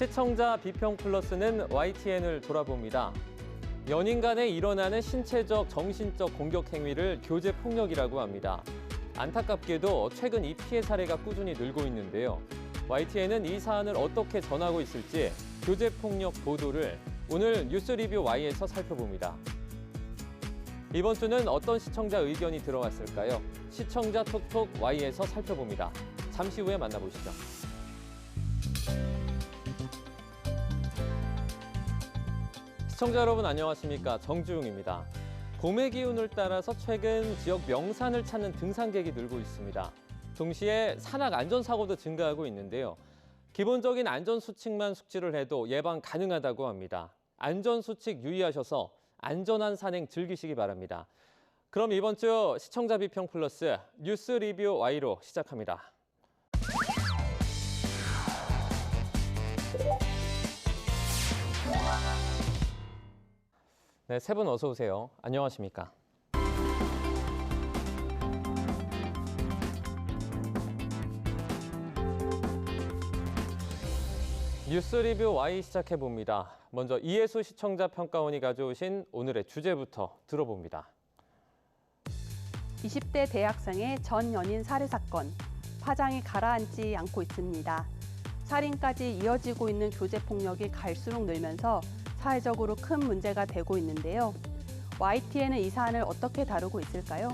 시청자 비평 플러스는 YTN을 돌아봅니다. 연인 간에 일어나는 신체적, 정신적 공격 행위를 교제 폭력이라고 합니다. 안타깝게도 최근 이 피해 사례가 꾸준히 늘고 있는데요. YTN은 이 사안을 어떻게 전하고 있을지 교제 폭력 보도를 오늘 뉴스 리뷰 Y에서 살펴봅니다. 이번 주는 어떤 시청자 의견이 들어왔을까요? 시청자 톡톡 Y에서 살펴봅니다. 잠시 후에 만나보시죠. 시청자 여러분 안녕하십니까? 정주웅입니다. 봄의 기운을 따라서 최근 지역 명산을 찾는 등산객이 늘고 있습니다. 동시에 산악 안전사고도 증가하고 있는데요. 기본적인 안전수칙만 숙지를 해도 예방 가능하다고 합니다. 안전수칙 유의하셔서 안전한 산행 즐기시기 바랍니다. 그럼 이번 주 시청자 비평 플러스 뉴스 리뷰 Y로 시작합니다. 네, 세 분 어서 오세요. 안녕하십니까? 뉴스 리뷰 Y 시작해봅니다. 먼저 이혜수 시청자 평가원이 가져오신 오늘의 주제부터 들어봅니다. 20대 대학생의 전 연인 살해 사건, 파장이 가라앉지 않고 있습니다. 살인까지 이어지고 있는 교제 폭력이 갈수록 늘면서 사회적으로 큰 문제가 되고 있는데요. YTN은 이 사안을 어떻게 다루고 있을까요?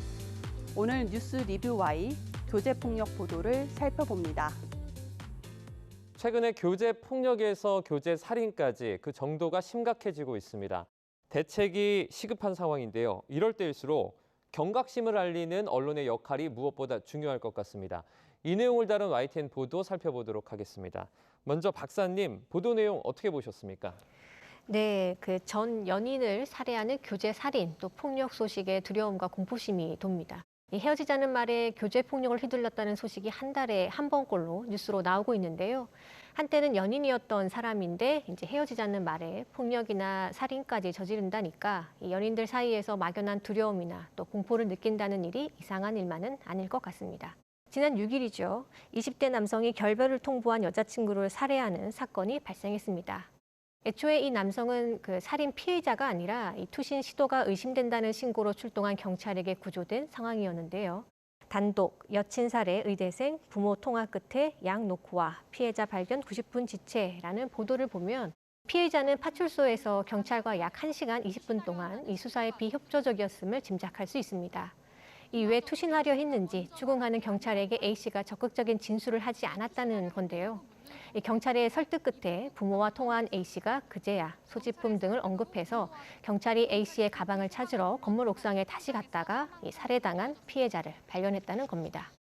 오늘 뉴스 리뷰 Y 교제 폭력 보도를 살펴봅니다. 최근에 교제 폭력에서 교제 살인까지 그 정도가 심각해지고 있습니다. 대책이 시급한 상황인데요. 이럴 때일수록 경각심을 알리는 언론의 역할이 무엇보다 중요할 것 같습니다. 이 내용을 다룬 YTN 보도 살펴보도록 하겠습니다. 먼저 박사님, 보도 내용 어떻게 보셨습니까? 네, 그 전 연인을 살해하는 교제 살인, 또 폭력 소식에 두려움과 공포심이 돕니다. 이 헤어지자는 말에 교제 폭력을 휘둘렀다는 소식이 한 달에 한 번꼴로 뉴스로 나오고 있는데요. 한때는 연인이었던 사람인데 이제 헤어지자는 말에 폭력이나 살인까지 저지른다니까 이 연인들 사이에서 막연한 두려움이나 또 공포를 느낀다는 일이 이상한 일만은 아닐 것 같습니다. 지난 6일이죠. 20대 남성이 결별을 통보한 여자친구를 살해하는 사건이 발생했습니다. 애초에 이 남성은 그 살인 피해자가 아니라 이 투신 시도가 의심된다는 신고로 출동한 경찰에게 구조된 상황이었는데요. 단독, 여친 살해 의대생, 부모 통화 끝에 양 노크와 피해자 발견 90분 지체라는 보도를 보면 피해자는 파출소에서 경찰과 약 1시간 20분 동안 이 수사에 비협조적이었음을 짐작할 수 있습니다. 왜 투신하려 했는지 추궁하는 경찰에게 A씨가 적극적인 진술을 하지 않았다는 건데요. 이 경찰의 설득 끝에 부모와 통화한 A씨가 그제야 소지품 등을 언급해서 경찰이 A씨의 가방을 찾으러 건물 옥상에 다시 갔다가 이 살해당한 피해자를 발견했다는 겁니다.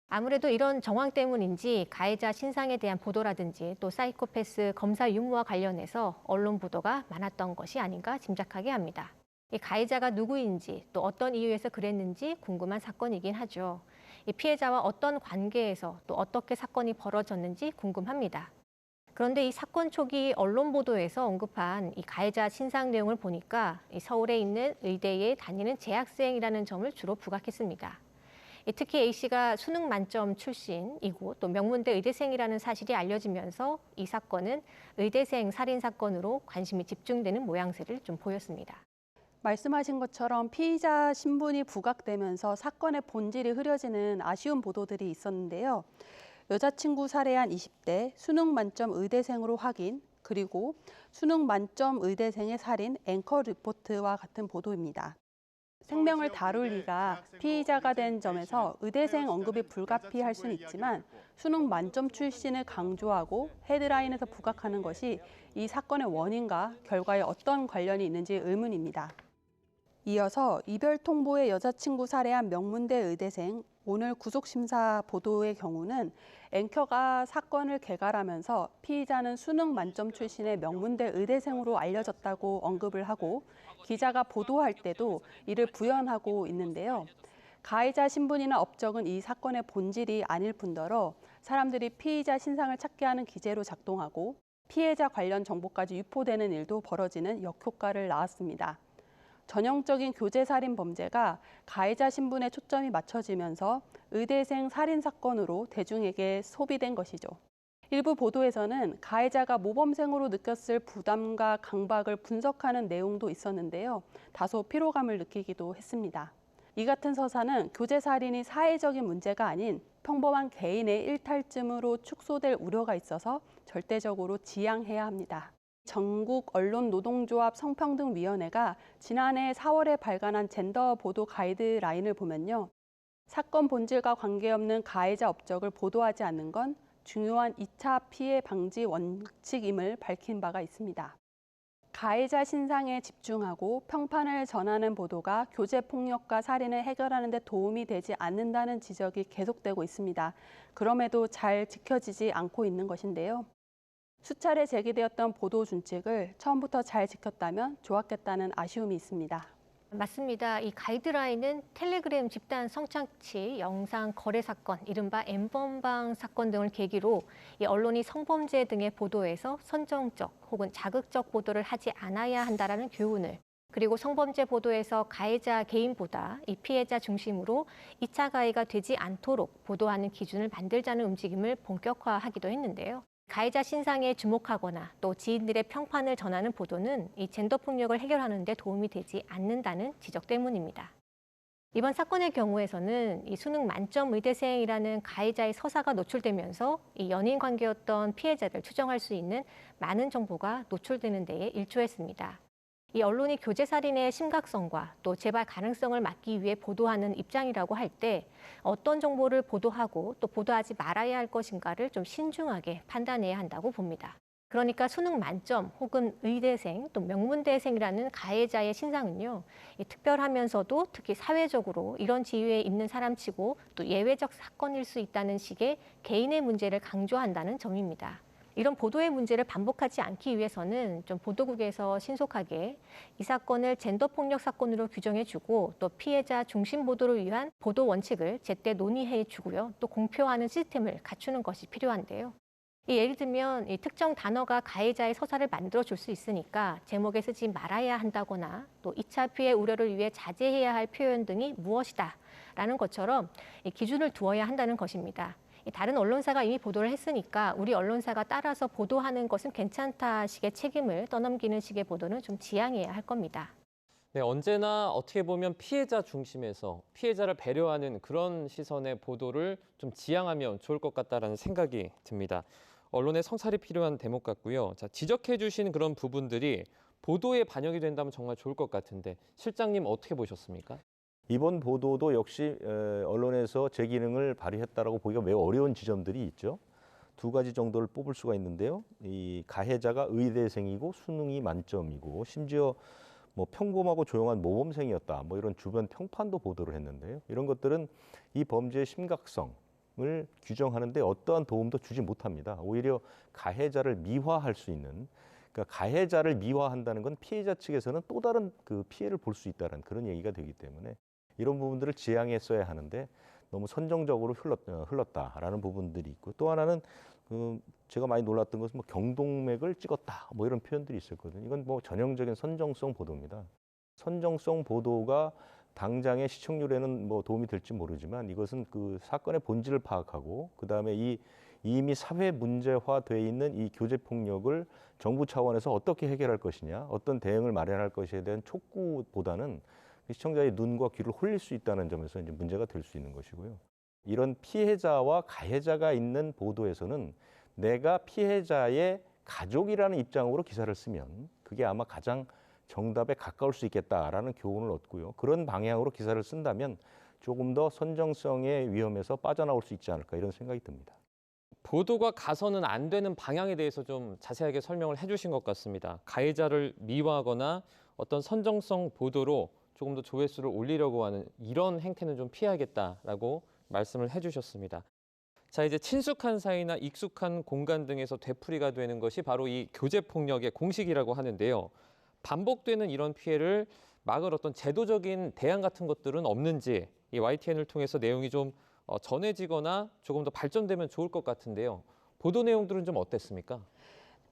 아무래도 이런 정황 때문인지 가해자 신상에 대한 보도라든지 또 사이코패스 검사 유무와 관련해서 언론 보도가 많았던 것이 아닌가 짐작하게 합니다. 이 가해자가 누구인지 또 어떤 이유에서 그랬는지 궁금한 사건이긴 하죠. 이 피해자와 어떤 관계에서 또 어떻게 사건이 벌어졌는지 궁금합니다. 그런데 이 사건 초기 언론 보도에서 언급한 이 가해자 신상 내용을 보니까 이 서울에 있는 의대에 다니는 재학생이라는 점을 주로 부각했습니다. 특히 A씨가 수능 만점 출신이고 또 명문대 의대생이라는 사실이 알려지면서 이 사건은 의대생 살인 사건으로 관심이 집중되는 모양새를 좀 보였습니다. 말씀하신 것처럼 피의자 신분이 부각되면서 사건의 본질이 흐려지는 아쉬운 보도들이 있었는데요. 여자친구 살해한 20대 수능 만점 의대생으로 확인, 그리고 수능 만점 의대생의 살인 앵커 리포트와 같은 보도입니다. 생명을 다룰 리가 피의자가 된 점에서 의대생 언급이 불가피할 수는 있지만 수능 만점 출신을 강조하고 헤드라인에서 부각하는 것이 이 사건의 원인과 결과에 어떤 관련이 있는지 의문입니다. 이어서 이별 통보에 여자친구 살해한 명문대 의대생 오늘 구속심사 보도의 경우는 앵커가 사건을 개괄하면서 피의자는 수능 만점 출신의 명문대 의대생으로 알려졌다고 언급을 하고 기자가 보도할 때도 이를 부연하고 있는데요. 가해자 신분이나 업적은 이 사건의 본질이 아닐 뿐더러 사람들이 피의자 신상을 찾게 하는 기제로 작동하고 피해자 관련 정보까지 유포되는 일도 벌어지는 역효과를 낳았습니다. 전형적인 교제살인 범죄가 가해자 신분에 초점이 맞춰지면서 의대생 살인 사건으로 대중에게 소비된 것이죠. 일부 보도에서는 가해자가 모범생으로 느꼈을 부담과 강박을 분석하는 내용도 있었는데요. 다소 피로감을 느끼기도 했습니다. 이 같은 서사는 교제살인이 사회적인 문제가 아닌 평범한 개인의 일탈쯤으로 축소될 우려가 있어서 절대적으로 지양해야 합니다. 전국 언론노동조합 성평등위원회가 지난해 4월에 발간한 젠더 보도 가이드라인을 보면요. 사건 본질과 관계없는 가해자 업적을 보도하지 않는 건 중요한 2차 피해 방지 원칙임을 밝힌 바가 있습니다. 가해자 신상에 집중하고 평판을 전하는 보도가 교제폭력과 살인을 해결하는 데 도움이 되지 않는다는 지적이 계속되고 있습니다. 그럼에도 잘 지켜지지 않고 있는 것인데요. 수차례 제기되었던 보도 준칙을 처음부터 잘 지켰다면 좋았겠다는 아쉬움이 있습니다. 맞습니다. 이 가이드라인은 텔레그램 집단 성착취, 영상 거래 사건, 이른바 N번방 사건 등을 계기로 이 언론이 성범죄 등의 보도에서 선정적 혹은 자극적 보도를 하지 않아야 한다라는 교훈을, 그리고 성범죄 보도에서 가해자 개인보다 이 피해자 중심으로 2차 가해가 되지 않도록 보도하는 기준을 만들자는 움직임을 본격화하기도 했는데요. 가해자 신상에 주목하거나 또 지인들의 평판을 전하는 보도는 이 젠더 폭력을 해결하는 데 도움이 되지 않는다는 지적 때문입니다. 이번 사건의 경우에서는 이 수능 만점 의대생이라는 가해자의 서사가 노출되면서 이 연인 관계였던 피해자를 추정할 수 있는 많은 정보가 노출되는 데에 일조했습니다. 이 언론이 교제살인의 심각성과 또 재발 가능성을 막기 위해 보도하는 입장이라고 할 때 어떤 정보를 보도하고 또 보도하지 말아야 할 것인가를 좀 신중하게 판단해야 한다고 봅니다. 그러니까 수능 만점 혹은 의대생 또 명문대생이라는 가해자의 신상은요, 특별하면서도 특히 사회적으로 이런 지위에 있는 사람치고 또 예외적 사건일 수 있다는 식의 개인의 문제를 강조한다는 점입니다. 이런 보도의 문제를 반복하지 않기 위해서는 좀 보도국에서 신속하게 이 사건을 젠더 폭력 사건으로 규정해주고 또 피해자 중심 보도를 위한 보도 원칙을 제때 논의해주고요. 또 공표하는 시스템을 갖추는 것이 필요한데요. 예를 들면 이 특정 단어가 가해자의 서사를 만들어줄 수 있으니까 제목에 쓰지 말아야 한다거나 또 2차 피해 우려를 위해 자제해야 할 표현 등이 무엇이다 라는 것처럼 이 기준을 두어야 한다는 것입니다. 다른 언론사가 이미 보도를 했으니까 우리 언론사가 따라서 보도하는 것은 괜찮다 식의 책임을 떠넘기는 식의 보도는 좀 지양해야 할 겁니다. 네, 언제나 어떻게 보면 피해자 중심에서 피해자를 배려하는 그런 시선의 보도를 좀 지양하면 좋을 것 같다라는 생각이 듭니다. 언론의 성찰이 필요한 대목 같고요. 자, 지적해 주신 그런 부분들이 보도에 반영이 된다면 정말 좋을 것 같은데 실장님 어떻게 보셨습니까? 이번 보도도 역시 언론에서 제 기능을 발휘했다라고 보기가 매우 어려운 지점들이 있죠. 두 가지 정도를 뽑을 수가 있는데요. 이 가해자가 의대생이고 수능이 만점이고 심지어 뭐 평범하고 조용한 모범생이었다. 뭐 이런 주변 평판도 보도를 했는데요. 이런 것들은 이 범죄의 심각성을 규정하는 데 어떠한 도움도 주지 못합니다. 오히려 가해자를 미화할 수 있는, 그러니까 가해자를 미화한다는 건 피해자 측에서는 또 다른 그 피해를 볼 수 있다는 그런 얘기가 되기 때문에 이런 부분들을 지양했어야 하는데 너무 선정적으로 흘렀다라는 부분들이 있고, 또 하나는 제가 많이 놀랐던 것은 뭐 경동맥을 찍었다 뭐 이런 표현들이 있었거든요. 이건 뭐 전형적인 선정성 보도입니다. 선정성 보도가 당장의 시청률에는 뭐 도움이 될지 모르지만 이것은 그 사건의 본질을 파악하고 그다음에 이미 사회 문제화돼 있는 이 교제 폭력을 정부 차원에서 어떻게 해결할 것이냐, 어떤 대응을 마련할 것에 대한 촉구보다는 시청자의 눈과 귀를 홀릴 수 있다는 점에서 이제 문제가 될 수 있는 것이고요. 이런 피해자와 가해자가 있는 보도에서는 내가 피해자의 가족이라는 입장으로 기사를 쓰면 그게 아마 가장 정답에 가까울 수 있겠다라는 교훈을 얻고요. 그런 방향으로 기사를 쓴다면 조금 더 선정성의 위험에서 빠져나올 수 있지 않을까 이런 생각이 듭니다. 보도가 가서는 안 되는 방향에 대해서 좀 자세하게 설명을 해주신 것 같습니다. 가해자를 미화하거나 어떤 선정성 보도로 조금 더 조회수를 올리려고 하는 이런 행태는 좀 피해야겠다라고 말씀을 해주셨습니다. 자, 이제 친숙한 사이나 익숙한 공간 등에서 되풀이가 되는 것이 바로 이 교제폭력의 공식이라고 하는데요. 반복되는 이런 피해를 막을 어떤 제도적인 대안 같은 것들은 없는지 이 YTN을 통해서 내용이 좀 전해지거나 조금 더 발전되면 좋을 것 같은데요. 보도 내용들은 좀 어땠습니까?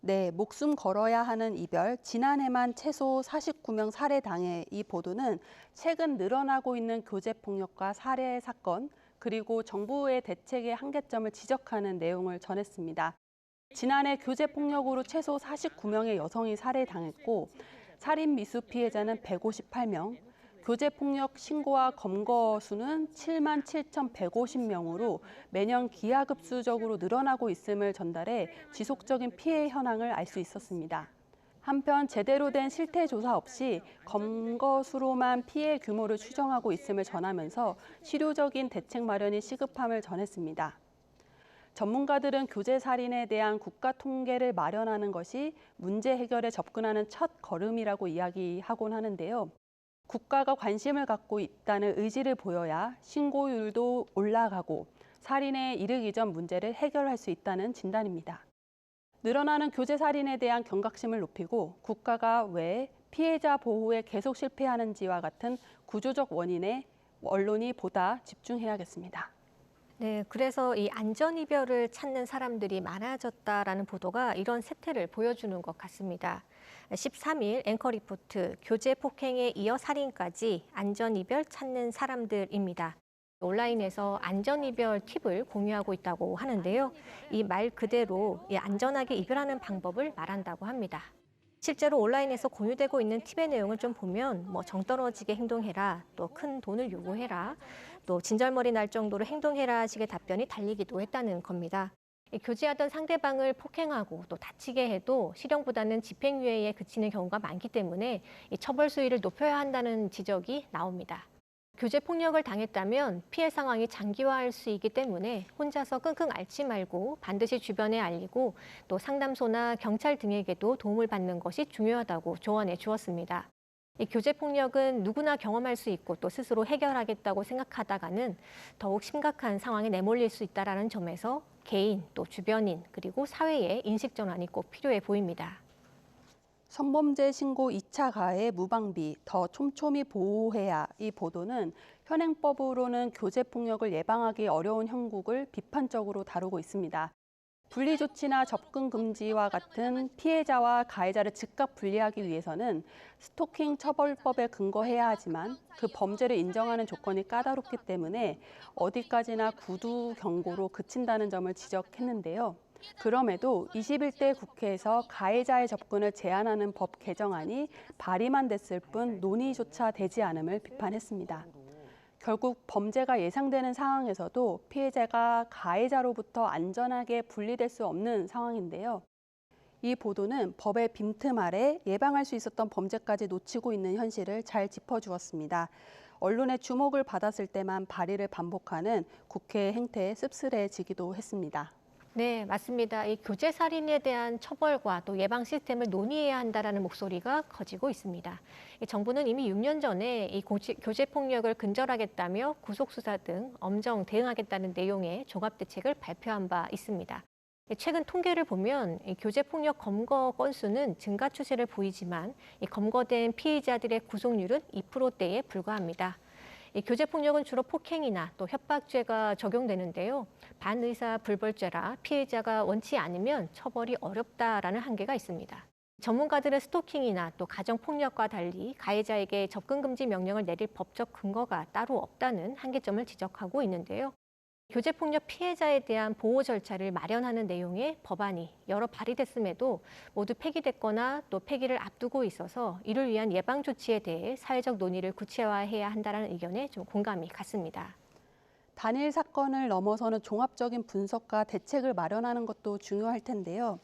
네, 목숨 걸어야 하는 이별, 지난해만 최소 49명 살해 당해 이 보도는 최근 늘어나고 있는 교제폭력과 살해 사건, 그리고 정부의 대책의 한계점을 지적하는 내용을 전했습니다. 지난해 교제폭력으로 최소 49명의 여성이 살해당했고 살인 미수 피해자는 158명, 교제폭력 신고와 검거 수는 77,150명으로 매년 기하급수적으로 늘어나고 있음을 전달해 지속적인 피해 현황을 알 수 있었습니다. 한편 제대로 된 실태 조사 없이 검거 수로만 피해 규모를 추정하고 있음을 전하면서 실효적인 대책 마련이 시급함을 전했습니다. 전문가들은 교제 살인에 대한 국가 통계를 마련하는 것이 문제 해결에 접근하는 첫 걸음이라고 이야기하곤 하는데요. 국가가 관심을 갖고 있다는 의지를 보여야 신고율도 올라가고 살인에 이르기 전 문제를 해결할 수 있다는 진단입니다. 늘어나는 교제 살인에 대한 경각심을 높이고 국가가 왜 피해자 보호에 계속 실패하는지와 같은 구조적 원인에 언론이 보다 집중해야겠습니다. 네, 그래서 이 안전이별을 찾는 사람들이 많아졌다라는 보도가 이런 세태를 보여주는 것 같습니다. 13일 앵커 리포트 교제 폭행에 이어 살인까지 안전이별 찾는 사람들입니다. 온라인에서 안전이별 팁을 공유하고 있다고 하는데요. 이 말 그대로 안전하게 이별하는 방법을 말한다고 합니다. 실제로 온라인에서 공유되고 있는 팁의 내용을 좀 보면 정 떨어지게 행동해라, 또 큰 돈을 요구해라, 또 진절머리 날 정도로 행동해라 식의 답변이 달리기도 했다는 겁니다. 교제하던 상대방을 폭행하고 또 다치게 해도 실형보다는 집행유예에 그치는 경우가 많기 때문에 처벌 수위를 높여야 한다는 지적이 나옵니다. 교제 폭력을 당했다면 피해 상황이 장기화할 수 있기 때문에 혼자서 끙끙 앓지 말고 반드시 주변에 알리고 또 상담소나 경찰 등에게도 도움을 받는 것이 중요하다고 조언해 주었습니다. 이 교제 폭력은 누구나 경험할 수 있고 또 스스로 해결하겠다고 생각하다가는 더욱 심각한 상황에 내몰릴 수 있다는 점에서 개인 또 주변인 그리고 사회의 인식 전환이 꼭 필요해 보입니다. 성범죄 신고 2차 가해 무방비, 더 촘촘히 보호해야 이 보도는 현행법으로는 교제 폭력을 예방하기 어려운 형국을 비판적으로 다루고 있습니다. 분리 조치나 접근 금지와 같은 피해자와 가해자를 즉각 분리하기 위해서는 스토킹 처벌법에 근거해야 하지만 그 범죄를 인정하는 조건이 까다롭기 때문에 어디까지나 구두 경고로 그친다는 점을 지적했는데요. 그럼에도 21대 국회에서 가해자의 접근을 제한하는 법 개정안이 발의만 됐을 뿐 논의조차 되지 않음을 비판했습니다. 결국 범죄가 예상되는 상황에서도 피해자가 가해자로부터 안전하게 분리될 수 없는 상황인데요. 이 보도는 법의 빈틈 아래 예방할 수 있었던 범죄까지 놓치고 있는 현실을 잘 짚어주었습니다. 언론의 주목을 받았을 때만 발의를 반복하는 국회의 행태에 씁쓸해지기도 했습니다. 네, 맞습니다. 이 교제 살인에 대한 처벌과 또 예방 시스템을 논의해야 한다라는 목소리가 커지고 있습니다. 정부는 이미 6년 전에 이 교제 폭력을 근절하겠다며 구속 수사 등 엄정 대응하겠다는 내용의 종합 대책을 발표한 바 있습니다. 최근 통계를 보면 교제 폭력 검거 건수는 증가 추세를 보이지만 검거된 피해자들의 구속률은 2%대에 불과합니다. 교제 폭력은 주로 폭행이나 또 협박죄가 적용되는데요. 반의사 불벌죄라 피해자가 원치 않으면 처벌이 어렵다라는 한계가 있습니다. 전문가들은 스토킹이나 또 가정폭력과 달리 가해자에게 접근 금지 명령을 내릴 법적 근거가 따로 없다는 한계점을 지적하고 있는데요. 교제폭력 피해자에 대한 보호 절차를 마련하는 내용의 법안이 여러 발의됐음에도 모두 폐기됐거나 또 폐기를 앞두고 있어서 이를 위한 예방 조치에 대해 사회적 논의를 구체화해야 한다는 의견에 좀 공감이 갔습니다. 단일 사건을 넘어서는 종합적인 분석과 대책을 마련하는 것도 중요할 텐데요.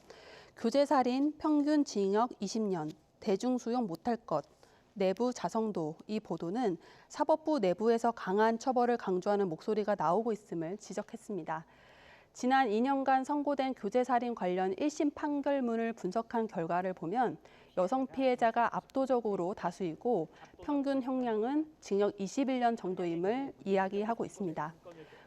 교제살인 평균 징역 20년, 대중수용 못할 것, 내부 자성도 이 보도는 사법부 내부에서 강한 처벌을 강조하는 목소리가 나오고 있음을 지적했습니다. 지난 2년간 선고된 교제살인 관련 1심 판결문을 분석한 결과를 보면 여성 피해자가 압도적으로 다수이고 평균 형량은 징역 21년 정도임을 이야기하고 있습니다.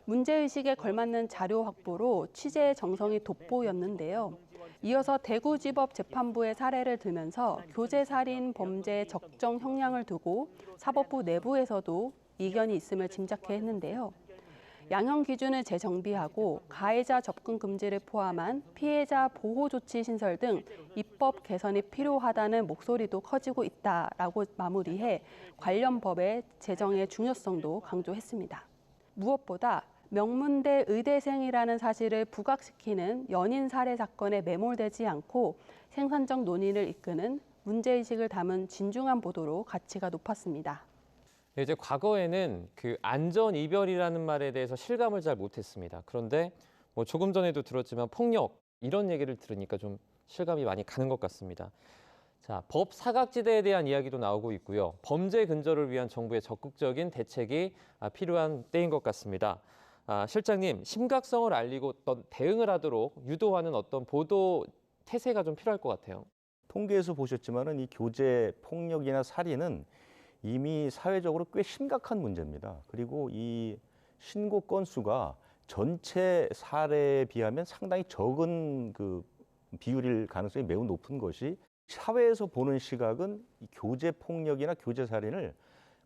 문제의식에 걸맞는 자료 확보로 취재의 정성이 돋보였는데요. 이어서 대구지법 재판부의 사례를 들면서 교제살인 범죄의 적정 형량을 두고 사법부 내부에서도 이견이 있음을 짐작해 했는데요. 양형 기준을 재정비하고 가해자 접근 금지를 포함한 피해자 보호 조치 신설 등 입법 개선이 필요하다는 목소리도 커지고 있다라고 마무리해 관련 법의 제정의 중요성도 강조했습니다. 무엇보다 명문대 의대생이라는 사실을 부각시키는 연인 살해 사건에 매몰되지 않고 생산적 논의를 이끄는 문제의식을 담은 진중한 보도로 가치가 높았습니다. 이제 과거에는 그 안전 이별이라는 말에 대해서 실감을 잘 못했습니다. 그런데 뭐 조금 전에도 들었지만 폭력 이런 얘기를 들으니까 좀 실감이 많이 가는 것 같습니다. 자, 법 사각지대에 대한 이야기도 나오고 있고요. 범죄 근절을 위한 정부의 적극적인 대책이 필요한 때인 것 같습니다. 실장님, 심각성을 알리고 어떤 대응을 하도록 유도하는 어떤 보도 태세가 좀 필요할 것 같아요. 통계에서 보셨지만은 이 교제 폭력이나 살인은 이미 사회적으로 꽤 심각한 문제입니다. 그리고 이 신고 건수가 전체 사례에 비하면 상당히 적은 그 비율일 가능성이 매우 높은 것이 사회에서 보는 시각은 이 교제 폭력이나 교제 살인을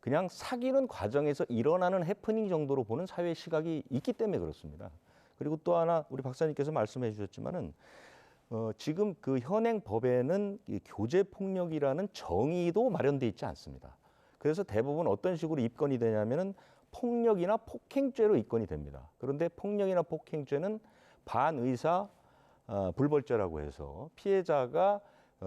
그냥 사귀는 과정에서 일어나는 해프닝 정도로 보는 사회 시각이 있기 때문에 그렇습니다. 그리고 또 하나 우리 박사님께서 말씀해 주셨지만은 지금 그 현행 법에는 이 교제 폭력이라는 정의도 마련돼 있지 않습니다. 그래서 대부분 어떤 식으로 입건이 되냐면은 폭력이나 폭행죄로 입건이 됩니다. 그런데 폭력이나 폭행죄는 반의사 불벌죄라고 해서 피해자가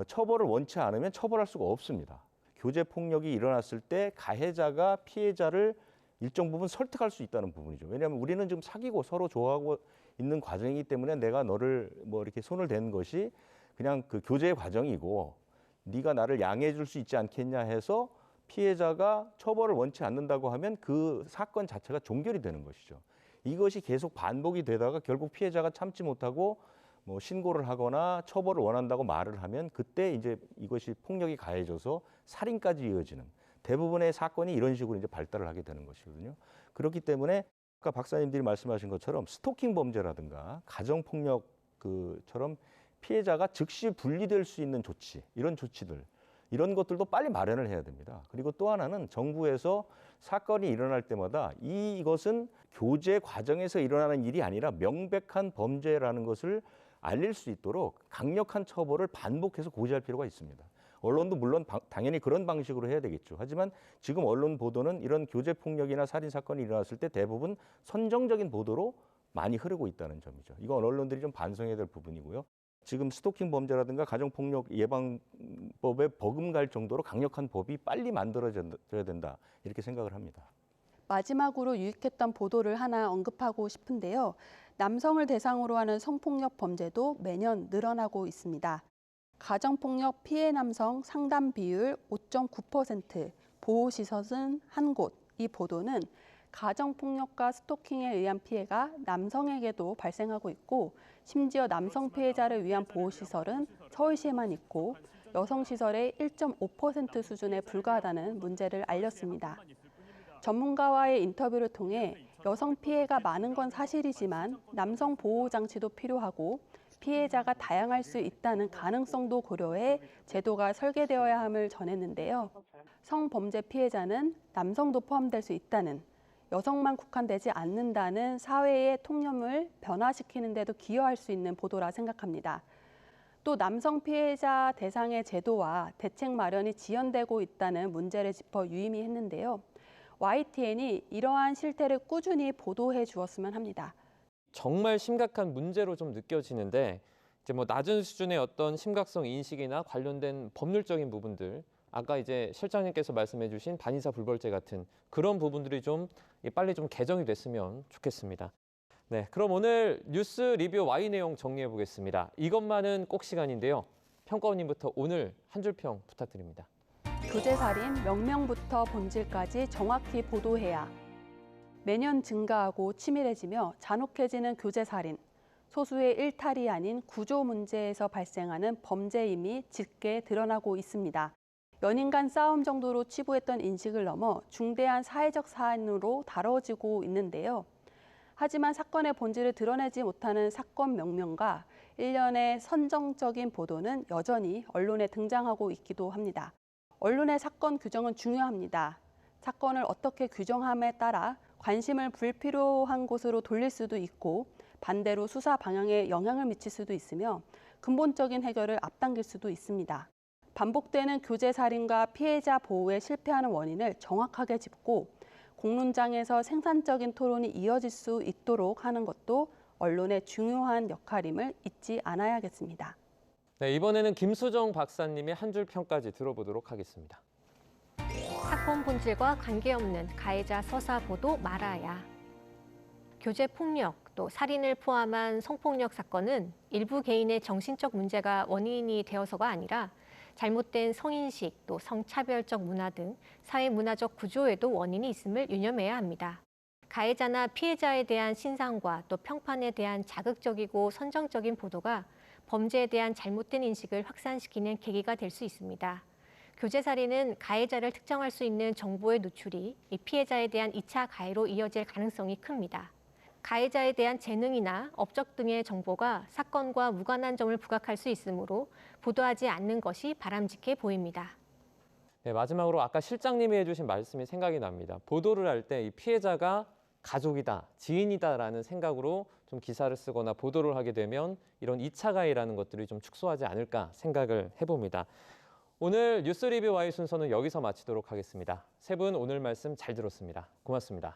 처벌을 원치 않으면 처벌할 수가 없습니다. 교제 폭력이 일어났을 때 가해자가 피해자를 일정 부분 설득할 수 있다는 부분이죠. 왜냐하면 우리는 지금 사귀고 서로 좋아하고 있는 과정이기 때문에 내가 너를 뭐 이렇게 손을 댄 것이 그냥 그 교제의 과정이고 네가 나를 양해해 줄 수 있지 않겠냐 해서 피해자가 처벌을 원치 않는다고 하면 그 사건 자체가 종결이 되는 것이죠. 이것이 계속 반복이 되다가 결국 피해자가 참지 못하고 뭐 신고를 하거나 처벌을 원한다고 말을 하면 그때 이제 이것이 폭력이 가해져서 살인까지 이어지는 대부분의 사건이 이런 식으로 이제 발달을 하게 되는 것이거든요. 그렇기 때문에 아까 박사님들이 말씀하신 것처럼 스토킹 범죄라든가 가정폭력처럼 피해자가 즉시 분리될 수 있는 조치, 이런 조치들, 이런 것들도 빨리 마련을 해야 됩니다. 그리고 또 하나는 정부에서 사건이 일어날 때마다 이것은 교제 과정에서 일어나는 일이 아니라 명백한 범죄라는 것을 알릴 수 있도록 강력한 처벌을 반복해서 고지할 필요가 있습니다. 언론도 물론 당연히 그런 방식으로 해야 되겠죠. 하지만 지금 언론 보도는 이런 교제 폭력이나 살인 사건이 일어났을 때 대부분 선정적인 보도로 많이 흐르고 있다는 점이죠. 이건 언론들이 좀 반성해야 될 부분이고요. 지금 스토킹 범죄라든가 가정폭력 예방법에 버금갈 정도로 강력한 법이 빨리 만들어져야 된다 이렇게 생각을 합니다. 마지막으로 유익했던 보도를 하나 언급하고 싶은데요. 남성을 대상으로 하는 성폭력 범죄도 매년 늘어나고 있습니다. 가정폭력 피해 남성 상담 비율 5.9%, 보호시설은 한 곳. 이 보도는 가정폭력과 스토킹에 의한 피해가 남성에게도 발생하고 있고 심지어 남성 피해자를 위한 보호시설은 서울시에만 있고 여성시설의 1.5% 수준에 불과하다는 문제를 알렸습니다. 전문가와의 인터뷰를 통해 여성 피해가 많은 건 사실이지만 남성 보호 장치도 필요하고 피해자가 다양할 수 있다는 가능성도 고려해 제도가 설계되어야 함을 전했는데요. 성범죄 피해자는 남성도 포함될 수 있다는, 여성만 국한되지 않는다는 사회의 통념을 변화시키는 데도 기여할 수 있는 보도라 생각합니다. 또 남성 피해자 대상의 제도와 대책 마련이 지연되고 있다는 문제를 짚어 유의미했는데요. YTN이 이러한 실태를 꾸준히 보도해 주었으면 합니다. 정말 심각한 문제로 좀 느껴지는데 이제 뭐 낮은 수준의 어떤 심각성 인식이나 관련된 법률적인 부분들, 아까 이제 실장님께서 말씀해주신 반의사 불벌죄 같은 그런 부분들이 좀 빨리 좀 개정이 됐으면 좋겠습니다. 네, 그럼 오늘 뉴스 리뷰 Y 내용 정리해 보겠습니다. 이것만은 꼭 시간인데요. 평가원님부터 오늘 한 줄 평 부탁드립니다. 교제살인 명명부터 본질까지 정확히 보도해야. 매년 증가하고 치밀해지며 잔혹해지는 교제살인. 소수의 일탈이 아닌 구조 문제에서 발생하는 범죄임이 짙게 드러나고 있습니다. 연인 간 싸움 정도로 치부했던 인식을 넘어 중대한 사회적 사안으로 다뤄지고 있는데요. 하지만 사건의 본질을 드러내지 못하는 사건 명명과 일련의 선정적인 보도는 여전히 언론에 등장하고 있기도 합니다. 언론의 사건 규정은 중요합니다. 사건을 어떻게 규정함에 따라 관심을 불필요한 곳으로 돌릴 수도 있고 반대로 수사 방향에 영향을 미칠 수도 있으며 근본적인 해결을 앞당길 수도 있습니다. 반복되는 교제살인과 피해자 보호에 실패하는 원인을 정확하게 짚고 공론장에서 생산적인 토론이 이어질 수 있도록 하는 것도 언론의 중요한 역할임을 잊지 않아야겠습니다. 네, 이번에는 김수정 박사님의 한 줄 평까지 들어보도록 하겠습니다. 사건 본질과 관계없는 가해자 서사 보도 말아야. 교제 폭력, 또 살인을 포함한 성폭력 사건은 일부 개인의 정신적 문제가 원인이 되어서가 아니라 잘못된 성인식, 또 성차별적 문화 등 사회 문화적 구조에도 원인이 있음을 유념해야 합니다. 가해자나 피해자에 대한 신상과 또 평판에 대한 자극적이고 선정적인 보도가 범죄에 대한 잘못된 인식을 확산시키는 계기가 될 수 있습니다. 교제살인은 가해자를 특정할 수 있는 정보의 노출이 이 피해자에 대한 2차 가해로 이어질 가능성이 큽니다. 가해자에 대한 재능이나 업적 등의 정보가 사건과 무관한 점을 부각할 수 있으므로 보도하지 않는 것이 바람직해 보입니다. 네, 마지막으로 아까 실장님이 해주신 말씀이 생각이 납니다. 보도를 할 때 이 피해자가 가족이다, 지인이다라는 생각으로 좀 기사를 쓰거나 보도를 하게 되면 이런 2차 가해라는 것들이 좀 축소하지 않을까 생각을 해봅니다. 오늘 뉴스 리뷰 Y 순서는 여기서 마치도록 하겠습니다. 세 분 오늘 말씀 잘 들었습니다. 고맙습니다.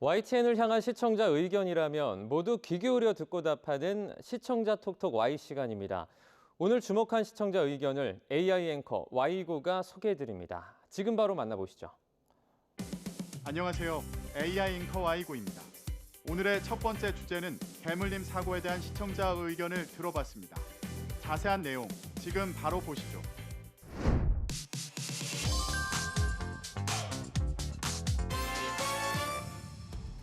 YTN을 향한 시청자 의견이라면 모두 귀 기울여 듣고 답하는 시청자 톡톡 Y 시간입니다. 오늘 주목한 시청자 의견을 AI 앵커 Y구가 소개해드립니다. 지금 바로 만나보시죠. 안녕하세요. AI 앵커 Y구입니다. 오늘의 첫 번째 주제는 개물림 사고에 대한 시청자 의견을 들어봤습니다. 자세한 내용 지금 바로 보시죠.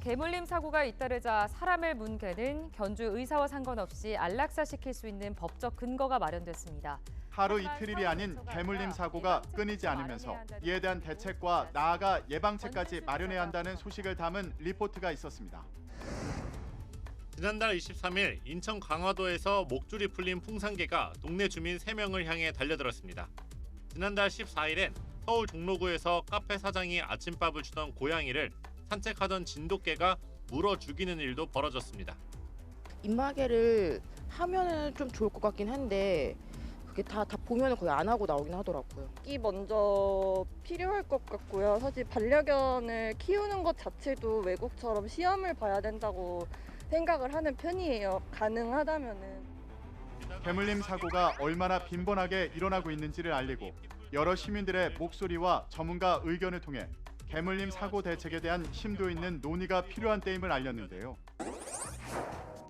개물림 사고가 잇따르자 사람을 문 개는 견주 의사와 상관없이 안락사시킬 수 있는 법적 근거가 마련됐습니다. 하루 이틀일이 아닌 개물림 사고가 끊이지 않으면서 이에 대한 대책과 나아가 예방책까지 마련해야 한다는 소식을 담은 리포트가 있었습니다. 지난달 23일 인천 강화도에서 목줄이 풀린 풍산개가 동네 주민 3명을 향해 달려들었습니다. 지난달 14일엔 서울 종로구에서 카페 사장이 아침밥을 주던 고양이를 산책하던 진돗개가 물어 죽이는 일도 벌어졌습니다. 입마개를 하면은 좀 좋을 것 같긴 한데 그게 다 보면은 거의 안 하고 나오긴 하더라고요. 이 먼저 필요할 것 같고요. 사실 반려견을 키우는 것 자체도 외국처럼 시험을 봐야 된다고 생각을 하는 편이에요. 가능하다면은. 개물림 사고가 얼마나 빈번하게 일어나고 있는지를 알리고 여러 시민들의 목소리와 전문가 의견을 통해 개물림 사고 대책에 대한 심도 있는 논의가 필요한 때임을 알렸는데요.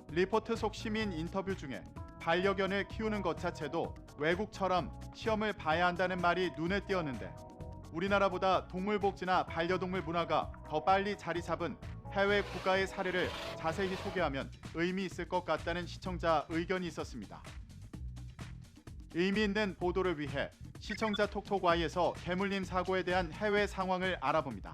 리포트 속 시민 인터뷰 중에 반려견을 키우는 것 자체도 외국처럼 시험을 봐야 한다는 말이 눈에 띄었는데 우리나라보다 동물복지나 반려동물 문화가 더 빨리 자리 잡은 해외 국가의 사례를 자세히 소개하면 의미 있을 것 같다는 시청자 의견이 있었습니다. 의미 있는 보도를 위해 시청자 톡톡Y에서 개물림 사고에 대한 해외 상황을 알아봅니다.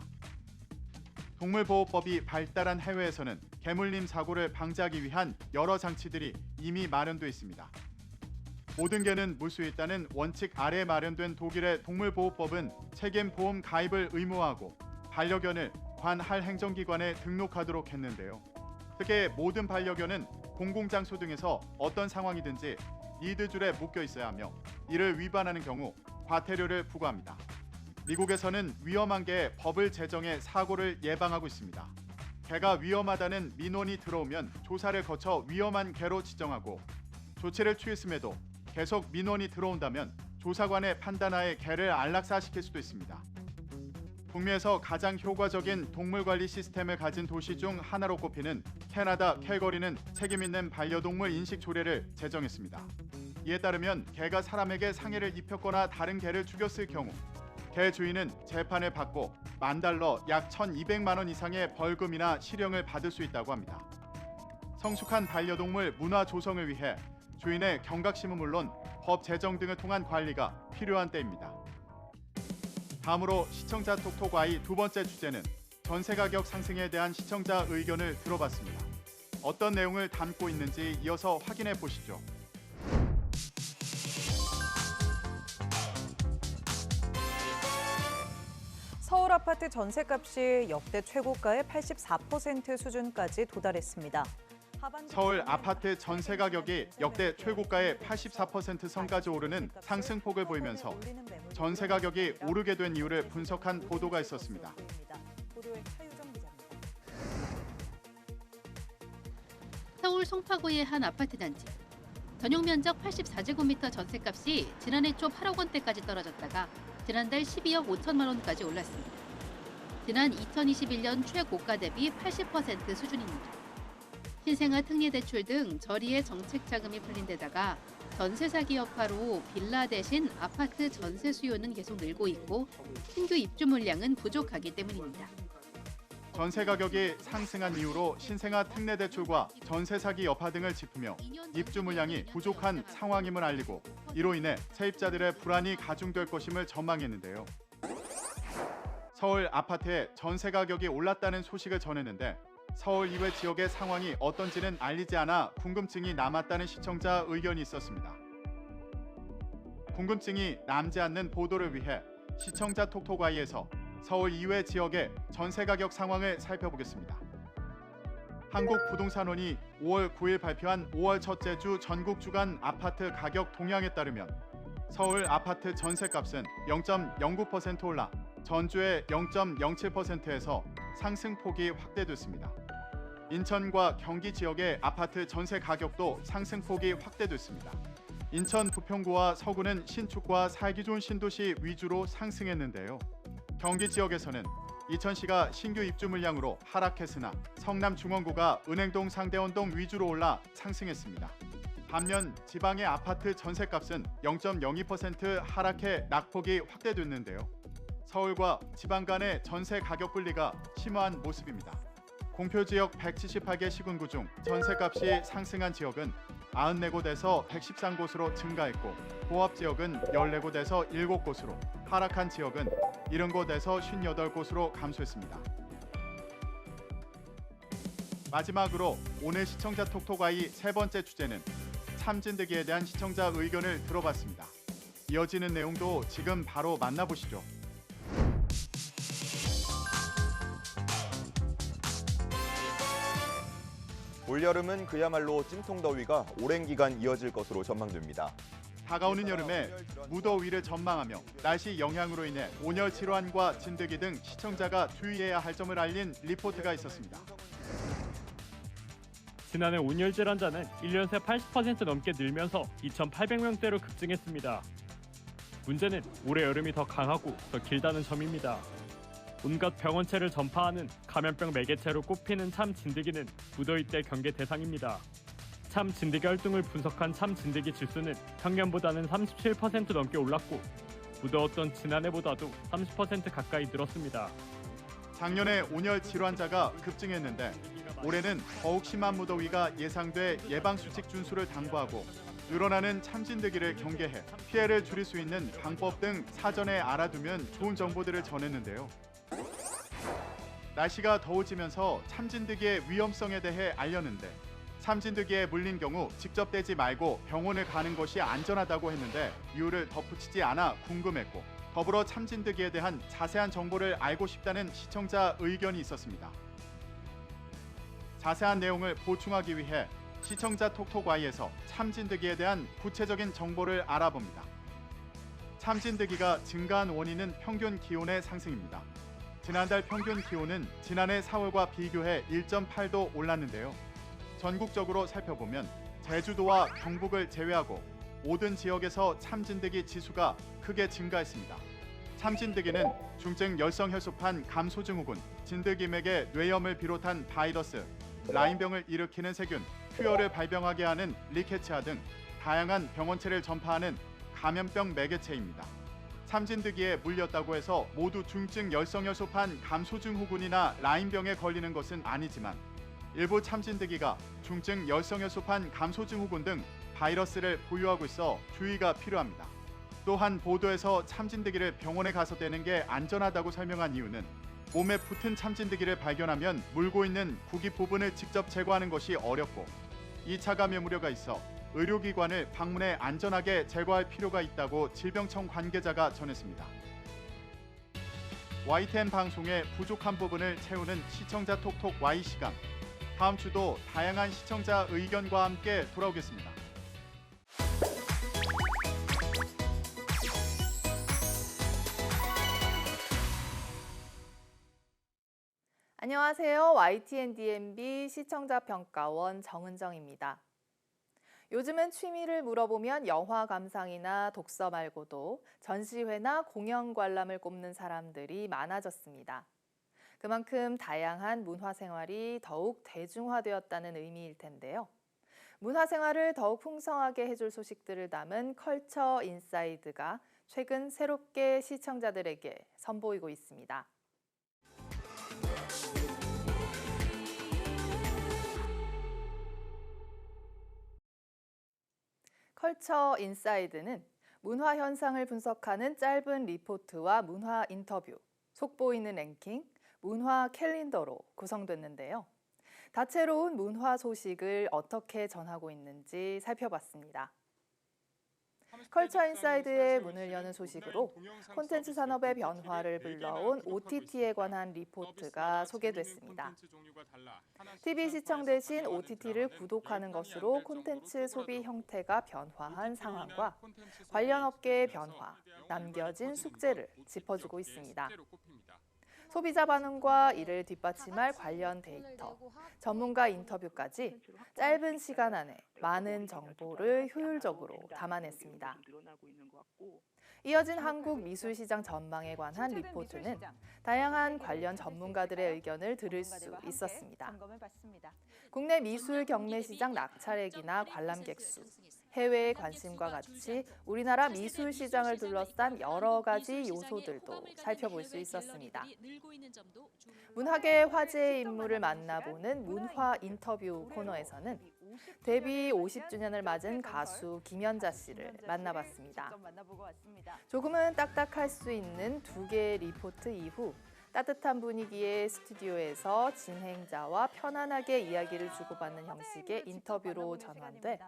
동물보호법이 발달한 해외에서는 개물림 사고를 방지하기 위한 여러 장치들이 이미 마련돼 있습니다. 모든 개는 물 수 있다는 원칙 아래 마련된 독일의 동물보호법은 책임보험 가입을 의무화하고 반려견을 관할 행정기관에 등록하도록 했는데요. 특히 모든 반려견은 공공장소 등에서 어떤 상황이든지 리드줄에 묶여 있어야 하며 이를 위반하는 경우 과태료를 부과합니다. 미국에서는 위험한 개의 법을 제정해 사고를 예방하고 있습니다. 개가 위험하다는 민원이 들어오면 조사를 거쳐 위험한 개로 지정하고 조치를 취했음에도 계속 민원이 들어온다면 조사관의 판단하에 개를 안락사시킬 수도 있습니다. 북미에서 가장 효과적인 동물관리 시스템을 가진 도시 중 하나로 꼽히는 캐나다 캘거리는 책임있는 반려동물 인식 조례를 제정했습니다. 이에 따르면 개가 사람에게 상해를 입혔거나 다른 개를 죽였을 경우 개 주인은 재판을 받고 $10,000, 약 1,200만 원 이상의 벌금이나 실형을 받을 수 있다고 합니다. 성숙한 반려동물 문화 조성을 위해 주인의 경각심은 물론 법 제정 등을 통한 관리가 필요한 때입니다. 다음으로 시청자 톡톡Y 두 번째 주제는 전세 가격 상승에 대한 시청자 의견을 들어봤습니다. 어떤 내용을 담고 있는지 이어서 확인해 보시죠. 서울 아파트 전셋값이 역대 최고가의 84% 수준까지 도달했습니다. 서울 아파트 전세 가격이 역대 최고가의 84% 선까지 오르는 상승폭을 보이면서 전세 가격이 오르게 된 이유를 분석한 보도가 있었습니다. 서울 송파구의 한 아파트 단지. 전용 면적 84제곱미터 전셋값이 지난해 초 8억 원대까지 떨어졌다가 지난달 12억 5천만 원까지 올랐습니다. 지난 2021년 최고가 대비 80% 수준입니다. 신생아 특례대출 등 저리의 정책 자금이 풀린 데다가 전세 사기 여파로 빌라 대신 아파트 전세 수요는 계속 늘고 있고 신규 입주 물량은 부족하기 때문입니다. 전세 가격이 상승한 이유로 신생아 특례 대출과 전세 사기 여파 등을 짚으며 입주 물량이 부족한 상황임을 알리고 이로 인해 세입자들의 불안이 가중될 것임을 전망했는데요. 서울 아파트에 전세 가격이 올랐다는 소식을 전했는데 서울 이외 지역의 상황이 어떤지는 알리지 않아 궁금증이 남았다는 시청자 의견이 있었습니다. 궁금증이 남지 않는 보도를 위해 시청자 톡톡아이에서 서울 이외 지역의 전세 가격 상황을 살펴보겠습니다. 한국부동산원이 5월 9일 발표한 5월 첫째 주 전국 주간 아파트 가격 동향에 따르면 서울 아파트 전세값은 0.09% 올라 전주의 0.07%에서 상승폭이 확대됐습니다. 인천과 경기 지역의 아파트 전세 가격도 상승폭이 확대됐습니다. 인천 부평구와 서구는 신축과 살기 좋은 신도시 위주로 상승했는데요. 경기 지역에서는 이천시가 신규 입주 물량으로 하락했으나 성남 중원구가 은행동 상대원동 위주로 올라 상승했습니다. 반면 지방의 아파트 전세값은 0.02% 하락해 낙폭이 확대됐는데요. 서울과 지방 간의 전세 가격 분리가 심화한 모습입니다. 공표지역 178개 시군구 중 전세값이 상승한 지역은 94곳에서 113곳으로 증가했고 보합지역은 14곳에서 7곳으로 하락한 지역은 70곳에서 58곳으로 감소했습니다. 마지막으로 오늘 시청자 톡톡아이 세 번째 주제는 참진드기에 대한 시청자 의견을 들어봤습니다. 이어지는 내용도 지금 바로 만나보시죠. 올여름은 그야말로 찜통더위가 오랜 기간 이어질 것으로 전망됩니다. 다가오는 여름에 무더위를 전망하며 날씨 영향으로 인해 온열 질환과 진드기 등 시청자가 주의해야 할 점을 알린 리포트가 있었습니다. 지난해 온열 질환자는 1년 새 80% 넘게 늘면서 2,800명대로 급증했습니다. 문제는 올해 여름이 더 강하고 더 길다는 점입니다. 온갖 병원체를 전파하는 감염병 매개체로 꼽히는 참 진드기는 무더위 때 경계 대상입니다. 참 진드기 활동을 분석한 참 진드기 지수는 평년보다는 37% 넘게 올랐고 무더웠던 지난해보다도 30% 가까이 늘었습니다. 작년에 온열 질환자가 급증했는데 올해는 더욱 심한 무더위가 예상돼 예방수칙 준수를 당부하고 늘어나는 참진드기를 경계해 피해를 줄일 수 있는 방법 등 사전에 알아두면 좋은 정보들을 전했는데요. 날씨가 더워지면서 참진드기의 위험성에 대해 알렸는데 참진드기에 물린 경우 직접 떼지 말고 병원을 가는 것이 안전하다고 했는데 이유를 덧붙이지 않아 궁금했고 더불어 참진드기에 대한 자세한 정보를 알고 싶다는 시청자 의견이 있었습니다. 자세한 내용을 보충하기 위해 시청자 톡톡아이에서 참진드기에 대한 구체적인 정보를 알아봅니다. 참진드기가 증가한 원인은 평균 기온의 상승입니다. 지난달 평균 기온은 지난해 4월과 비교해 1.8도 올랐는데요. 전국적으로 살펴보면 제주도와 경북을 제외하고 모든 지역에서 참진드기 지수가 크게 증가했습니다. 참진드기는 중증 열성혈소판 감소증후군, 진드기맥의 뇌염을 비롯한 바이러스, 라임병을 일으키는 세균, 퓨어를 발병하게 하는 리케치아 등 다양한 병원체를 전파하는 감염병 매개체입니다. 참진드기에 물렸다고 해서 모두 중증 열성혈소판 감소증후군이나 라임병에 걸리는 것은 아니지만 일부 참진드기가 중증 열성혈소판 감소증후군 등 바이러스를 보유하고 있어 주의가 필요합니다. 또한 보도에서 참진드기를 병원에 가서 떼는 게 안전하다고 설명한 이유는 몸에 붙은 참진드기를 발견하면 물고 있는 구기 부분을 직접 제거하는 것이 어렵고 2차 감염 우려가 있어 의료기관을 방문해 안전하게 제거할 필요가 있다고 질병청 관계자가 전했습니다. YTN 방송의 부족한 부분을 채우는 시청자 톡톡 Y 시간. 다음 주도 다양한 시청자 의견과 함께 돌아오겠습니다. 안녕하세요. YTN-DMB 시청자평가원 정은정입니다. 요즘은 취미를 물어보면 영화 감상이나 독서 말고도 전시회나 공연 관람을 꼽는 사람들이 많아졌습니다. 그만큼 다양한 문화생활이 더욱 대중화되었다는 의미일 텐데요. 문화생활을 더욱 풍성하게 해줄 소식들을 담은 컬처 인사이드가 최근 새롭게 시청자들에게 선보이고 있습니다. 컬처 인사이드는 문화 현상을 분석하는 짧은 리포트와 문화 인터뷰, 속보이는 랭킹, 문화 캘린더로 구성됐는데요. 다채로운 문화 소식을 어떻게 전하고 있는지 살펴봤습니다. 컬처 인사이드의 문을 여는 소식으로 콘텐츠 산업의 변화를 불러온 OTT에 관한 리포트가 소개됐습니다. TV 시청 대신 OTT를 구독하는 것으로 콘텐츠 소비 형태가 변화한 상황과 관련 업계의 변화, 남겨진 숙제를 짚어주고 있습니다. 소비자 반응과 이를 뒷받침할 관련 데이터, 전문가 인터뷰까지 짧은 시간 안에 많은 정보를 효율적으로 담아냈습니다. 이어진 한국 미술시장 전망에 관한 리포트는 다양한 관련 전문가들의 의견을 들을 수 있었습니다. 국내 미술 경매 시장 낙찰액이나 관람객 수, 해외의 관심과 같이 우리나라 미술 시장을 둘러싼 여러 가지 요소들도 살펴볼 수 있었습니다. 문학의 화제의 인물을 만나보는 문화 인터뷰 코너에서는 데뷔 50주년을 맞은 가수 김연자 씨를 만나봤습니다. 조금은 딱딱할 수 있는 두 개의 리포트 이후 따뜻한 분위기의 스튜디오에서 진행자와 편안하게 이야기를 주고받는 형식의 인터뷰로 전환돼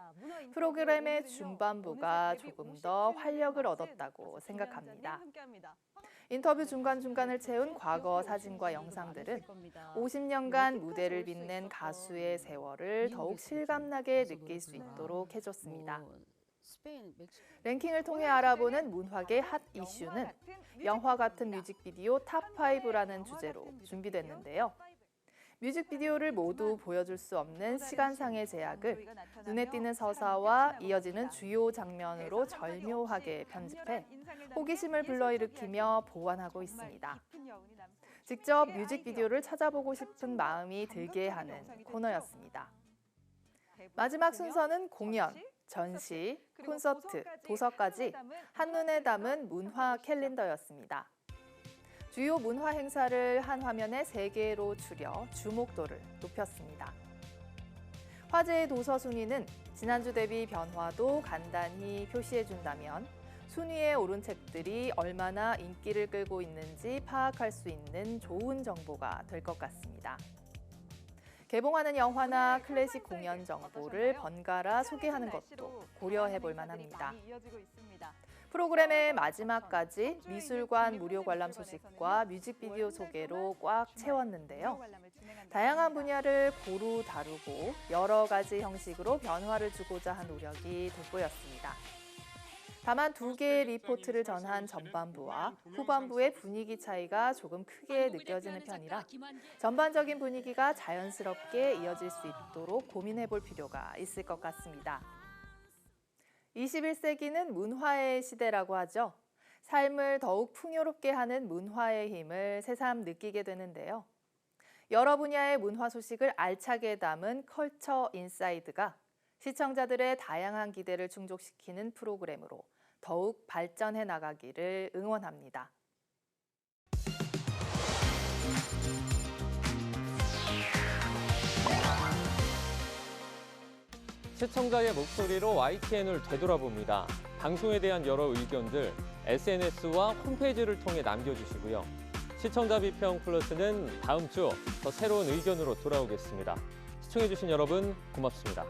프로그램의 중반부가 조금 더 활력을 얻었다고 생각합니다. 인터뷰 중간중간을 채운 과거 사진과 영상들은 50년간 무대를 빛낸 가수의 세월을 더욱 실감나게 느낄 수 있도록 해줬습니다. 랭킹을 통해 알아보는 문학의 핫 이슈는 영화 같은 뮤직비디오 탑5라는 주제로 준비됐는데요. 뮤직비디오를 모두 보여줄 수 없는 시간상의 제약을 눈에 띄는 서사와 이어지는 주요 장면으로 절묘하게 편집해 호기심을 불러일으키며 보완하고 있습니다. 직접 뮤직비디오를 찾아보고 싶은 마음이 들게 하는 코너였습니다. 마지막 순서는 공연, 전시, 콘서트, 도서까지 한눈에 담은 문화 캘린더였습니다. 주요 문화 행사를 한 화면에 3개로 추려 주목도를 높였습니다. 화제의 도서 순위는 지난주 대비 변화도 간단히 표시해준다면 순위에 오른 책들이 얼마나 인기를 끌고 있는지 파악할 수 있는 좋은 정보가 될 것 같습니다. 개봉하는 영화나 클래식 공연 정보를 번갈아 소개하는 것도 고려해 볼 만합니다. 프로그램의 마지막까지 미술관 무료 관람 소식과 뮤직비디오 소개로 꽉 채웠는데요. 다양한 분야를 고루 다루고 여러 가지 형식으로 변화를 주고자 한 노력이 돋보였습니다. 다만 2개의 리포트를 전한 전반부와 후반부의 분위기 차이가 조금 크게 느껴지는 편이라 전반적인 분위기가 자연스럽게 이어질 수 있도록 고민해 볼 필요가 있을 것 같습니다. 21세기는 문화의 시대라고 하죠. 삶을 더욱 풍요롭게 하는 문화의 힘을 새삼 느끼게 되는데요. 여러 분야의 문화 소식을 알차게 담은 컬처 인사이드가 시청자들의 다양한 기대를 충족시키는 프로그램으로 더욱 발전해 나가기를 응원합니다. 시청자의 목소리로 YTN을 되돌아봅니다. 방송에 대한 여러 의견들 SNS와 홈페이지를 통해 남겨주시고요. 시청자 비평 플러스는 다음 주 더 새로운 의견으로 돌아오겠습니다. 시청해주신 여러분 고맙습니다.